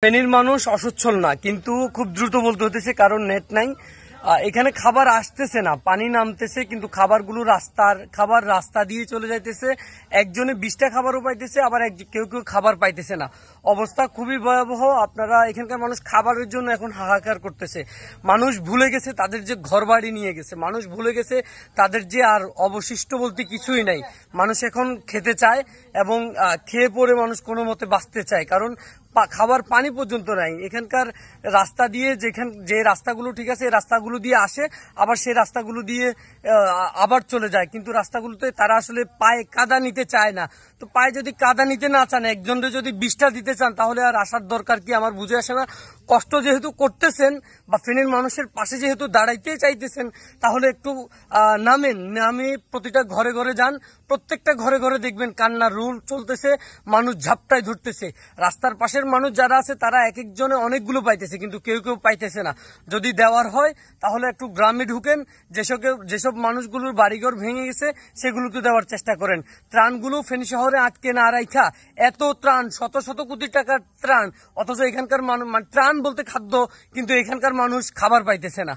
ফেনীর মানুষ অসচ্ছল না, কিন্তু খুব দ্রুত বলতে হতেছে কারণ নেট নাই। এখানে খাবার আসতেছে না, পানি নামতেছে, কিন্তু খাবারগুলো খাবার রাস্তা দিয়ে চলে যাইতেছে। একজনে 20টা খাবারও পাইতেছে, আবার কেউ কেউ খাবার পাইতেছে না। অবস্থা খুবই ভয়াবহ। আপনারা এখানকার মানুষ খাবারের জন্য এখন হাহাকার করতেছে। মানুষ ভুলে গেছে তাদের যে ঘর বাড়ি নিয়ে গেছে, মানুষ ভুলে গেছে তাদের যে আর অবশিষ্ট বলতে কিছুই নাই। মানুষ এখন খেতে চায় এবং খেয়ে পরে মানুষ কোনো মতে বাঁচতে চায়, কারণ খাবার পানি পর্যন্ত নাই। এখানকার রাস্তা দিয়ে যে রাস্তাগুলো ঠিক আছে, রাস্তাগুলো দিয়ে আসে, আবার সেই রাস্তাগুলো দিয়ে আবার চলে যায়, কিন্তু রাস্তাগুলোতে তারা আসলে পায়ে কাদা নিতে চায় না। তো পায়ে যদি কাদা নিতে না চান, একজনকে যদি 20টা দিতে চান, তাহলে আর আসার দরকার কি আমার বুঝে আসে না। কষ্ট যেহেতু করতেছেন বা ফেনীর মানুষের পাশে যেহেতু দাঁড়াইতে চাইতেছেন, তাহলে একটু নামে প্রতিটা ঘরে ঘরে যান। প্রত্যেকটা ঘরে ঘরে দেখবেন কান্নার রোল চলতেছে, মানুষ ঝাপটায় ধরতেছে। রাস্তার পাশের মানুষ যারা আছে তারা এক একজনে অনেকগুলো পাইতেছে, কিন্তু কেউ কেউ পাইতেছে না। যদি দেওয়ার হয় তাহলে একটু গ্রামে ঢুকেন, যেসব মানুষগুলোর বাড়িঘর ভেঙে গেছে সেগুলোকে দেওয়ার চেষ্টা করেন। ত্রাণগুলো ফেনী শহরে আটকে না রাখা, এত ত্রাণ, শত শত কোটি টাকার ত্রাণ, অথচ এখানকার মানুষ ত্রাণ বলতে খাদ্য, কিন্তু এখানকার মানুষ খাবার পাইতেছে না।